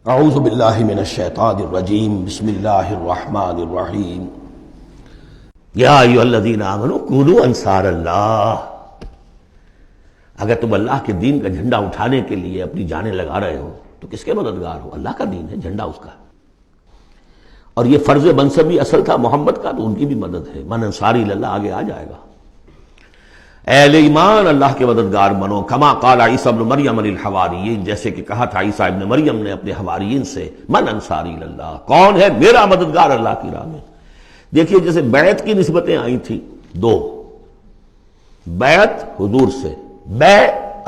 اعوذ باللہ من الشیطان الرجیم بسم اللہ الرحمن الرحیم یا ایھا الذین آمنوا کونوا انصار اللہ۔ اگر تم اللہ کے دین کا جھنڈا اٹھانے کے لیے اپنی جانیں لگا رہے ہو تو کس کے مددگار ہو؟ اللہ کا دین ہے، جھنڈا اس کا ہے، اور یہ فرض منصبی اصل تھا محمد کا، تو ان کی بھی مدد ہے۔ من انصاری اللہ آگے آ جائے گا۔ اہل ایمان اللہ کے مددگار بنو، کما قال عیسی ابن مریم للحواریین، جیسے کہ کہا تھا عیسیٰ ابن مریم نے اپنے حواریین سے، من انصاری اللہ، کون ہے میرا مددگار اللہ کی راہ میں۔ دیکھیے جیسے بیعت کی نسبتیں آئی تھیں دو، بیعت حضور سے، بے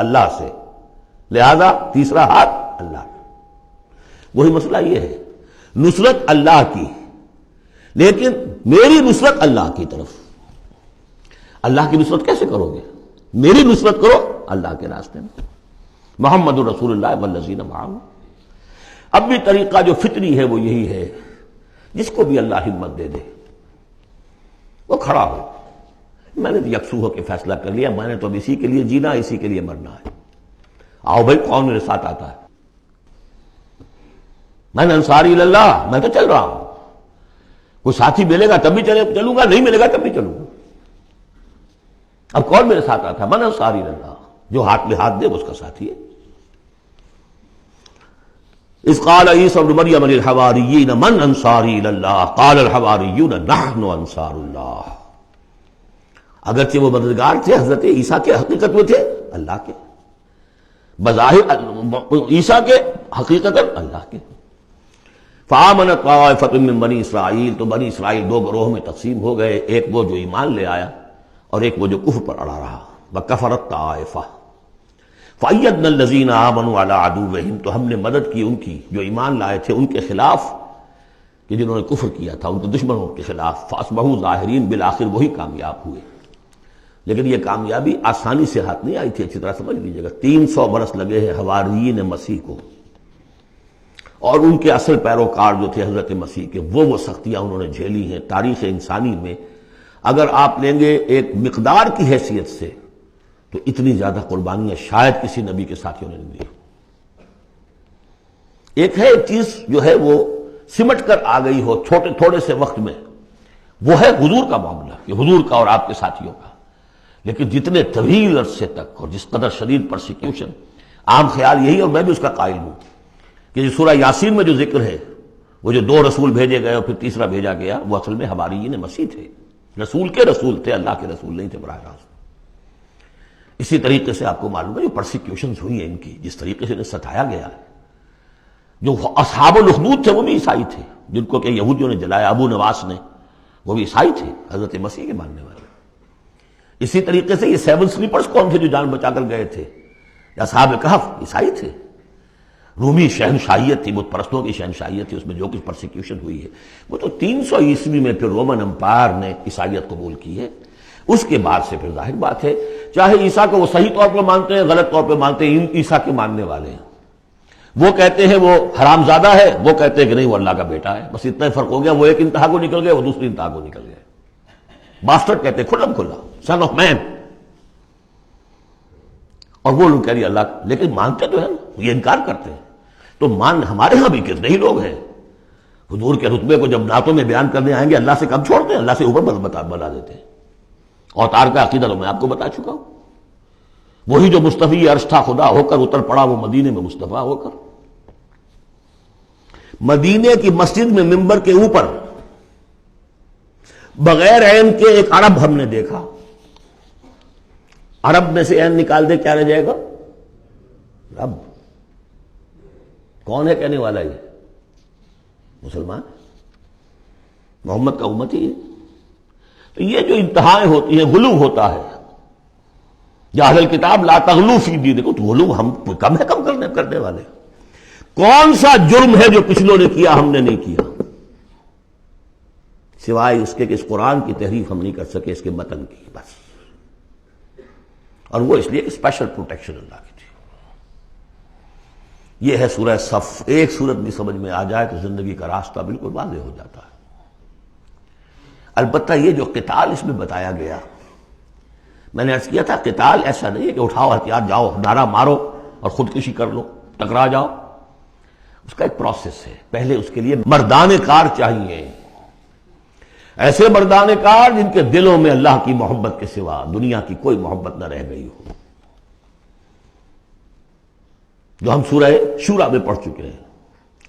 اللہ سے، لہذا تیسرا ہاتھ اللہ۔ وہی مسئلہ یہ ہے، نصرت اللہ کی، لیکن میری نصرت اللہ کی طرف۔ اللہ کی نصرت کیسے کرو گے؟ میری نصرت کرو اللہ کے راستے میں، محمد رسول اللہ والذین معہ۔ اب بھی طریقہ جو فطری ہے وہ یہی ہے، جس کو بھی اللہ ہمت دے دے وہ کھڑا ہو۔ میں نے یکسو ہو کے فیصلہ کر لیا، میں نے تو اب اسی کے لیے جینا، اسی کے لیے مرنا ہے۔ آؤ بھائی، کون میرے ساتھ آتا ہے؟ میں انصاری اللہ، میں تو چل رہا ہوں۔ کوئی ساتھی ملے گا تب بھی چلوں گا، نہیں ملے گا تب بھی چلوں گا۔ اب کون میرے ساتھ آتا ہے؟ من انصاری اللہ، جو ہاتھ میں ہاتھ دے وہ اس کا ساتھی ہے۔ اذ قال عیسی ابن مریم للحواریین من انصاری اللہ قال الحواریون نحن انصار اللہ۔ اگرچہ وہ مددگار تھے حضرت عیسیٰ کے، حقیقت میں تھے اللہ کے، بظاہر عیسیٰ کے، حقیقت اللہ کے۔ فآمنت طائفۃ من بنی اسرائیل، تو بنی اسرائیل دو گروہ میں تقسیم ہو گئے، ایک وہ جو ایمان لے آیا اور ایک وہ جو کفر پر اڑا رہا۔ وکفرت طائفہ فأیدنا الذین آمنوا علی عدوہم، تو ہم نے مدد کی ان کی جو ایمان لائے تھے ان کے خلاف، کہ جنہوں نے کفر کیا تھا ان کے دشمنوں کے خلاف۔ فاصبحوا ظاہرین، بالآخر وہی کامیاب ہوئے۔ لیکن یہ کامیابی آسانی سے ہاتھ نہیں آئی تھی، اچھی طرح سمجھ لیجیے گا۔ 300 برس لگے ہیں حواریین مسیح کو، اور ان کے اصل پیروکار جو تھے حضرت مسیح کے، وہ سختیاں انہوں نے جھیلی ہیں۔ تاریخ انسانی میں اگر آپ لیں گے ایک مقدار کی حیثیت سے تو اتنی زیادہ قربانیاں شاید کسی نبی کے ساتھیوں نے نہیں دی۔ ایک ہے ایک چیز جو ہے وہ سمٹ کر آ گئی ہو تھوڑے سے وقت میں، وہ ہے حضور کا معاملہ، کہ حضور کا اور آپ کے ساتھیوں کا۔ لیکن جتنے طویل عرصے تک اور جس قدر شدید پرسیکیوشن، عام خیال یہی، اور میں بھی اس کا قائل ہوں، کہ سورہ یاسین میں جو ذکر ہے، وہ جو 2 رسول بھیجے گئے اور پھر تیسرا بھیجا گیا، وہ اصل میں حواریین مسیح تھے، رسول کے رسول تھے، اللہ کے رسول نہیں تھے براہ راست۔ اسی طریقے سے آپ کو معلوم ہے جو پرسیکیوشنز ہوئی ہیں ان کی، جس طریقے سے انہیں ستایا گیا ہے۔ جو اصحاب الاخدود تھے وہ بھی عیسائی تھے، جن کو کہ یہودیوں نے جلایا، ابو نواس نے، وہ بھی عیسائی تھے، حضرت مسیح کے ماننے والے۔ اسی طریقے سے یہ 7 سلیپرز کون تھے جو جان بچا کر گئے تھے؟ اصحاب کہف عیسائی تھے۔ رومی شہنشاہیت تھی، بت پرستوں کی شہنشاہیت تھی، اس میں جو کچھ پرسیکیوشن ہوئی ہے وہ تو 300 عیسوی میں پھر رومن امپائر نے عیسائیت قبول کی ہے۔ اس کے بعد سے پھر ظاہر بات ہے، چاہے عیسیٰ کو وہ صحیح طور پر مانتے ہیں، غلط طور پہ مانتے ہیں، عیسیٰ کے ماننے والے ہیں، وہ کہتے ہیں وہ حرام زادہ ہے، وہ کہتے ہیں کہ نہیں وہ اللہ کا بیٹا ہے۔ بس اتنا ہی فرق ہو گیا، وہ ایک انتہا کو نکل گئے، وہ دوسری انتہا کو نکل گئے۔ باسٹرڈ کہتے ہیں کھلم کھلا، سن آف مین، اور وہ لوگ کہہ رہے اللہ کا، لیکن مانتے تو ہیں نا، یہ انکار کرتے ہیں۔ تو ہمارے ہاں بھی کتنے ہی لوگ ہیں حضور کے رتبے کو جب نعتوں میں بیان کرنے آئیں گے، اللہ سے کم چھوڑتے ہیں، اللہ سے اوپر بنا دیتے ہیں۔ اوتار کا عقیدہ تو میں آپ کو بتا چکا ہوں، وہی جو مصطفی عرش تھا خدا ہو کر اتر پڑا وہ مدینے میں مصطفیٰ ہو کر۔ مدینے کی مسجد میں ممبر کے اوپر بغیر عین کے ایک عرب ہم نے دیکھا۔ عرب میں سے عین نکال دے کیا رہ جائے گا؟ رب۔ کون ہے کہنے والا؟ یہ مسلمان، محمد کا امتی ہے۔ تو یہ جو انتہائیں ہوتی ہیں، غلو ہوتا ہے، یا اہل الکتاب لا تغلو فی دینکم، تو غلو ہم کم ہے کم کرنے والے۔ کون سا جرم ہے جو پچھلوں نے کیا ہم نے نہیں کیا، سوائے اس کے کہ اس قرآن کی تحریف ہم نہیں کر سکے، اس کے متن کی، بس۔ اور وہ اس لیے کہ اسپیشل پروٹیکشن اللہ کی تھی۔ یہ ہے سورہ صف۔ ایک سورت بھی سمجھ میں آ جائے تو زندگی کا راستہ بالکل واضح ہو جاتا ہے۔ البتہ یہ جو قتال اس میں بتایا گیا، میں نے عرض کیا تھا قتال ایسا نہیں ہے کہ اٹھاؤ ہتھیار جاؤ نعرہ مارو اور خودکشی کر لو، ٹکرا جاؤ۔ اس کا ایک پروسیس ہے. پہلے اس کے لیے مردان کار چاہیے، ایسے مردان کار جن کے دلوں میں اللہ کی محبت کے سوا دنیا کی کوئی محبت نہ رہ گئی ہو، جو ہم سورہ شورى میں پڑھ چکے ہیں.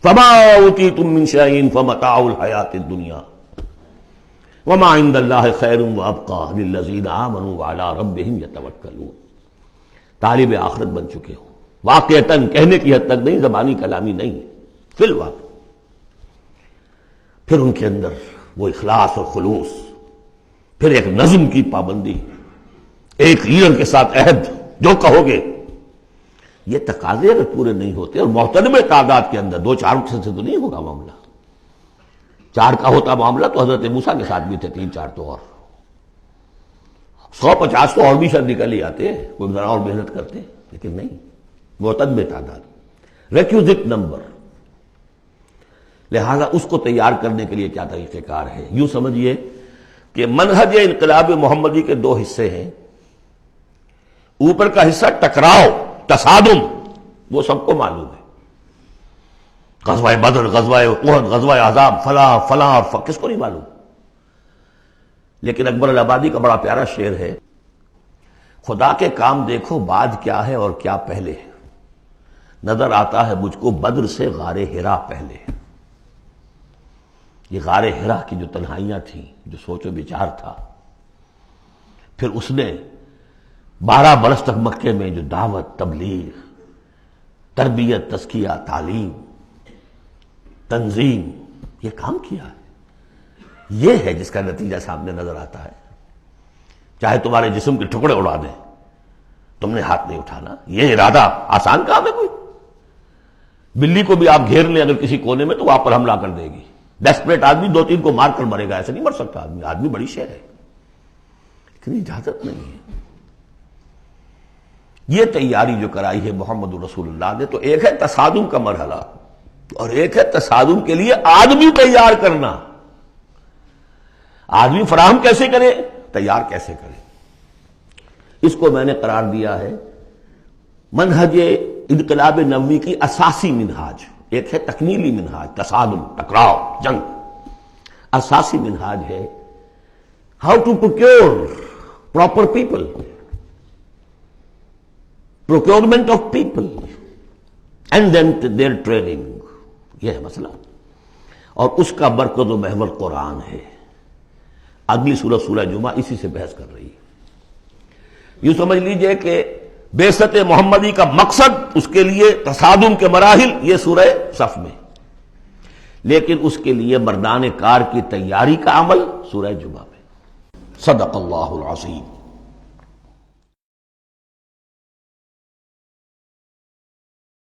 فما اوتیتم من شیء فمتاع الحیاۃ الدنیا وما عند اللہ خیر وابقى للذین آمنوا وعلی ربہم یتوکلون. طالب آخرت بن چکے ہو، واقعتاً کہنے کی حد تک نہیں، زبانی کلامی نہیں، فی الواقع. پھر ان کے اندر وہ اخلاص اور خلوص، پھر ایک نظم کی پابندی، ایک لیڈر کے ساتھ عہد، جو کہو گے. یہ تقاضے اگر پورے نہیں ہوتے، اور محترم تعداد کے اندر 2-4 سے تو نہیں ہوگا معاملہ. 4 کا ہوتا معاملہ تو حضرت موسیٰ کے ساتھ بھی تھے، 3-4 تو اور 150 تو اور بھی شاید نکل ہی آتے، کوئی ذرا اور محنت کرتے، لیکن نہیں، معتدل تعداد، ریکوزٹ نمبر. لہذا اس کو تیار کرنے کے لیے کیا طریقہ کار ہے؟ یوں سمجھیے کہ منہج انقلاب محمدی کے 2 حصے ہیں. اوپر کا حصہ ٹکراؤ، تصادم، وہ سب کو معلوم ہے. غزوہ بدر، غزوہ احد، غزوہ احزاب، فلاں فلاں، کس کو نہیں معلوم؟ لیکن اکبر الآبادی کا بڑا پیارا شعر ہے، خدا کے کام دیکھو بعد کیا ہے اور کیا پہلے ہے، نظر آتا ہے مجھ کو بدر سے غار حرا پہلے. یہ غار حرا کی جو تنہائیاں تھیں، جو سوچ و بچار تھا، پھر اس نے 12 برس تک مکے میں جو دعوت، تبلیغ، تربیت، تزکیہ، تعلیم، تنظیم، یہ کام کیا ہے. یہ ہے جس کا نتیجہ سامنے نظر آتا ہے. چاہے تمہارے جسم کے ٹکڑے اڑا دیں، تم نے ہاتھ نہیں اٹھانا. یہ ارادہ آسان کام ہے کوئی؟ بلی کو بھی آپ گھیر لیں اگر کسی کونے میں تو وہ آپ پر حملہ کر دے گی. ڈیسپریٹ آدمی 2-3 کو مار کر مرے گا، ایسے نہیں مر سکتا آدمی. آدمی بڑی شے ہے، لیکن اجازت نہیں ہے. یہ تیاری جو کرائی ہے محمد رسول اللہ نے، تو ایک ہے تصادم کا مرحلہ، اور ایک ہے تصادم کے لیے آدمی تیار کرنا. آدمی فراہم کیسے کرے، تیار کیسے کرے. اس کو میں نے قرار دیا ہے منہج انقلاب نبوی کی اساسی منہاج. ایک ہے تکمیلی منہاج، تصادم، ٹکراؤ، جنگ. اساسی منہاج ہے how to procure proper people, procurement of people and then their training. یہ ہے مسئلہ، اور اس کا مرکز و محور قرآن ہے. اگلی سورہ، سورہ جمعہ، اسی سے بحث کر رہی ہے. یوں سمجھ لیجئے کہ بعثت محمدی کا مقصد، اس کے لیے تصادم کے مراحل، یہ سورہ صف میں، لیکن اس کے لیے مردان کار کی تیاری کا عمل سورہ جمعہ میں. صدق اللہ العظیم.